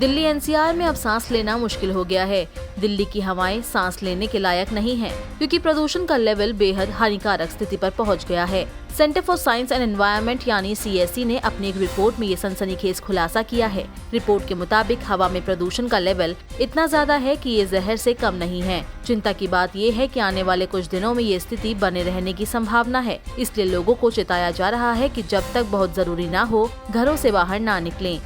Delhi NCR में अब सांस लेना मुश्किल हो गया है। दिल्ली की हवाएं सांस लेने के लायक नहीं हैं, क्योंकि प्रदूषण का लेवल बेहद हानिकारक स्थिति पर पहुंच गया है। Centre for science and environment यानी CSE ने अपनी एक रिपोर्ट में ये सनसनीखेज खुलासा किया है। रिपोर्ट के मुताबिक हवा में प्रदूषण का लेवल इतना ज्यादा है कि ये जहर से कम नहीं है। चिंता की बात ये है कि आने वाले कुछ दिनों में ये स्थिति बने रहने की संभावना है। इसलिए लोगों को चेताया जा रहा है कि जब तक बहुत जरूरी न हो, घरों से बाहर न निकलें।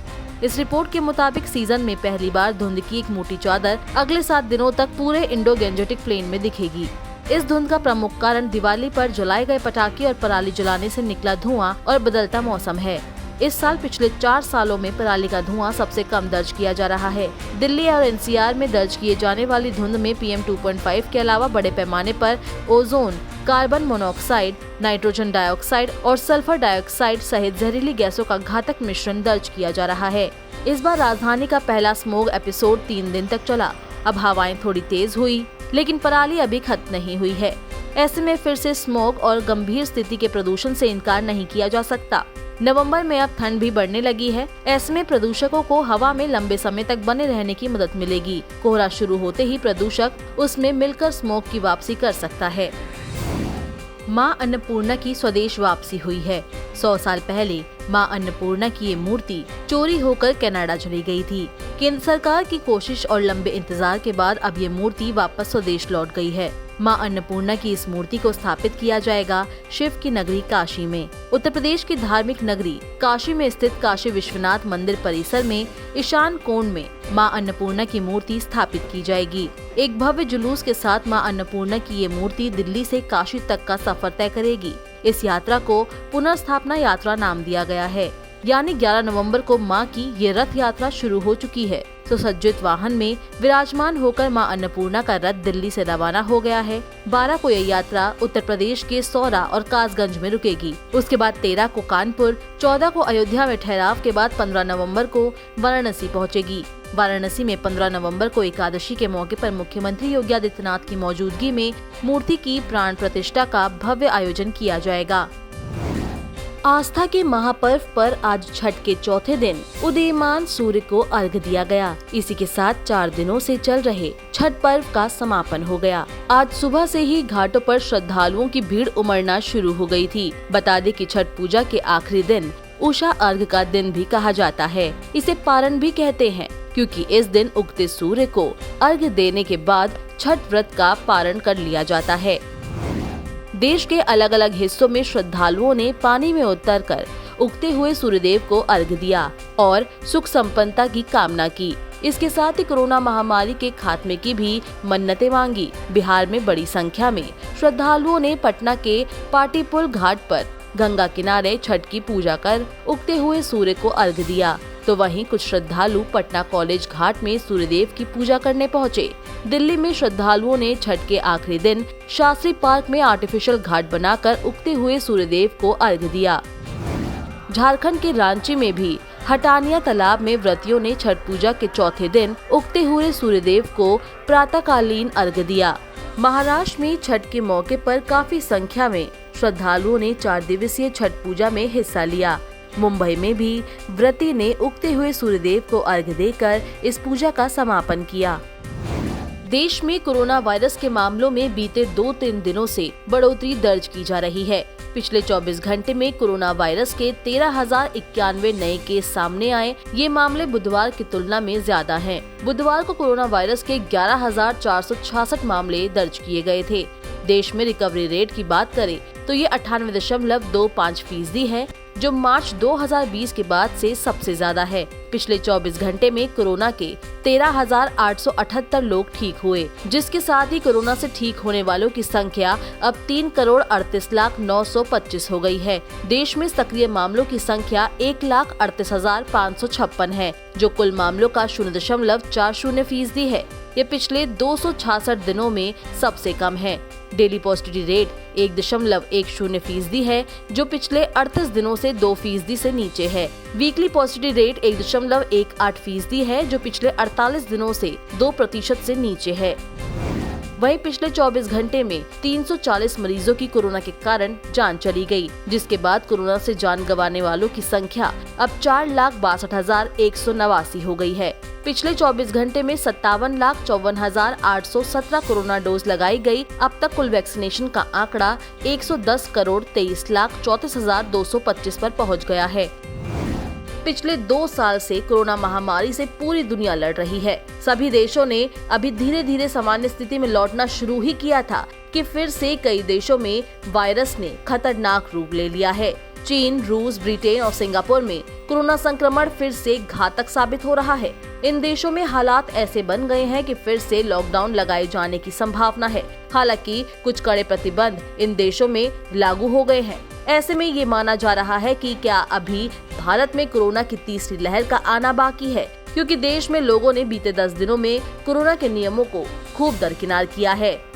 इस रिपोर्ट के मुताबिक सीजन में पहली बार धुंध की एक मोटी चादर अगले 7 दिनों तक पूरे इंडो गैंजेटिक प्लेन में दिखेगी। इस धुंध का प्रमुख कारण दिवाली पर जलाए गए पटाखे और पराली जलाने से निकला धुआं और बदलता मौसम है। इस साल पिछले 4 सालों में पराली का धुआं सबसे कम दर्ज किया जा रहा है। दिल्ली और NCR में दर्ज किए जाने वाली धुंध में PM 2.5 के अलावा बड़े पैमाने पर ozone, carbon monoxide, nitrogen dioxide और सल्फर डाइऑक्साइड सहित जहरीली गैसों का घातक मिश्रण दर्ज किया जा रहा है। इस बार राजधानी का पहला स्मोग एपिसोड 3 दिन तक चला। अब हवाएं थोड़ी तेज हुई, लेकिन पराली अभी खत्म नहीं हुई है। ऐसे में फिर से स्मोग और गंभीर स्थिति के प्रदूषण से इनकार नहीं किया जा सकता। नवंबर में अब ठंड भी बढ़ने लगी है। ऐसे में प्रदूषकों को हवा में लंबे समय तक बने रहने की मदद मिलेगी। कोहरा शुरू होते ही प्रदूषक उसमें मिलकर स्मोग की वापसी कर सकता है। मां अन्नपूर्णा की स्वदेश वापसी हुई है। 100 साल पहले मां अन्नपूर्णा की ये मूर्ति चोरी होकर कनाडा चली गई थी। केंद्र सरकार की कोशिश और लंबे इंतजार के बाद अब ये मूर्ति वापस स्वदेश लौट गई है। मां अन्नपूर्णा की इस मूर्ति को स्थापित किया जाएगा शिव की नगरी काशी में। उत्तर प्रदेश की धार्मिक नगरी काशी में स्थित काशी विश्वनाथ मंदिर परिसर में ईशान कोण में मां अन्नपूर्णा की मूर्ति स्थापित की जाएगी। एक भव्य जुलूस के साथ मां अन्नपूर्णा की ये मूर्ति दिल्ली से काशी तक का सफर तय करेगी। इस यात्रा को पुनर्स्थापना यात्रा नाम दिया गया है। यानी 11 नवंबर को मां की ये रथ यात्रा शुरू हो चुकी है। सुसज्जित वाहन में विराजमान होकर मां अन्नपूर्णा का रथ दिल्ली से रवाना हो गया है। 12 को यह यात्रा उत्तर प्रदेश के सौरा और कासगंज में रुकेगी। उसके बाद 13 को कानपुर, 14 को अयोध्या में ठहराव के बाद 15 नवंबर को वाराणसी पहुंचेगी। वाराणसी में 15 नवंबर को एकादशी के मौके पर मुख्यमंत्री योगी आदित्यनाथ की मौजूदगी में मूर्ति की प्राण प्रतिष्ठा का भव्य आयोजन किया जाएगा। आस्था के महापर्व पर आज छठ के चौथे दिन उदीयमान सूर्य को अर्घ दिया गया। इसी के साथ 4 दिनों से चल रहे छठ पर्व का समापन हो गया। आज सुबह से ही घाटों पर श्रद्धालुओं की भीड़ उमड़ना शुरू हो गई थी। बता दें कि छठ पूजा के आखिरी दिन उषा अर्घ का दिन भी कहा जाता है। इसे पारण भी कहते हैं, क्योंकि इस दिन उगते सूर्य को अर्घ देने के बाद छठ व्रत का पारण कर लिया जाता है। देश के अलग अलग हिस्सों में श्रद्धालुओं ने पानी में उतरकर उगते हुए सूर्यदेव को अर्घ दिया और सुख संपन्नता की कामना की। इसके साथ ही कोरोना महामारी के खात्मे की भी मन्नतें मांगी। बिहार में बड़ी संख्या में श्रद्धालुओं ने पटना के पाटीपुल घाट पर गंगा किनारे छठ की पूजा कर उगते हुए सूर्य को अर्घ दिया। तो वहीं कुछ श्रद्धालु पटना कॉलेज घाट में सूर्यदेव की पूजा करने पहुंचे। दिल्ली में श्रद्धालुओं ने छठ के आखिरी दिन शास्त्री पार्क में आर्टिफिशियल घाट बनाकर उगते हुए सूर्यदेव को अर्घ दिया। झारखंड के रांची में भी हटानिया तालाब में व्रतियों ने छठ पूजा के चौथे दिन उगते हुए सूर्यदेव को प्रातःकालीन अर्घ दिया। महाराष्ट्र में छठ के मौके पर काफी संख्या में श्रद्धालुओं ने 4 दिवसीय छठ पूजा में हिस्सा लिया। मुंबई में भी व्रती ने उगते हुए सूर्यदेव को अर्घ देकर इस पूजा का समापन किया। देश में कोरोना वायरस के मामलों में बीते 2-3 दिनों से बढ़ोतरी दर्ज की जा रही है। पिछले 24 घंटे में कोरोना वायरस के 13,091 नए केस सामने आए। ये मामले बुधवार की तुलना में ज्यादा हैं। बुधवार को कोरोना वायरस के 11,466 मामले दर्ज किए गए थे। देश में रिकवरी रेट की बात करें तो ये 98.25% है, जो मार्च 2020 के बाद से सबसे ज्यादा है। पिछले 24 घंटे में कोरोना के 13,878 लोग ठीक हुए, जिसके साथ ही कोरोना से ठीक होने वालों की संख्या अब 3,38,09,25 हो गई है। देश में सक्रिय मामलों की संख्या 1,38,556 है, जो कुल मामलों का 0.40% है। ये पिछले 266 दिनों में सबसे कम है। डेली पॉजिटिविटी रेट 1.10% है, जो पिछले 38 दिनों से 2% से नीचे है। वीकली पॉजिटिविटी रेट 1.18% है, जो पिछले 48 दिनों से 2% से नीचे है। वहीं पिछले 24 घंटे में 340 मरीजों की कोरोना के कारण जान चली गई, जिसके बाद कोरोना से जान गंवाने वालों की संख्या अब 4,62,189 हो गई है। पिछले 24 घंटे में 57,54,817 कोरोना डोज लगाई गई। अब तक कुल वैक्सीनेशन का आंकड़ा 110,23,34,225 पर पहुंच गया है। पिछले 2 साल से कोरोना महामारी से पूरी दुनिया लड़ रही है। सभी देशों ने अभी धीरे धीरे सामान्य स्थिति में लौटना शुरू ही किया था कि फिर से कई देशों में वायरस ने खतरनाक रूप ले लिया है। चीन, रूस, ब्रिटेन और सिंगापुर में कोरोना संक्रमण फिर से घातक साबित हो रहा है। इन देशों में हालात ऐसे बन गए हैं कि फिर से लॉकडाउन लगाए जाने की संभावना है। हालांकि कुछ कड़े प्रतिबंध इन देशों में लागू हो गए हैं। ऐसे में ये माना जा रहा है कि क्या अभी भारत में कोरोना की तीसरी लहर का आना बाकी है, क्योंकि देश में लोगों ने बीते 10 दिनों में कोरोना के नियमों को खूब दरकिनार किया है।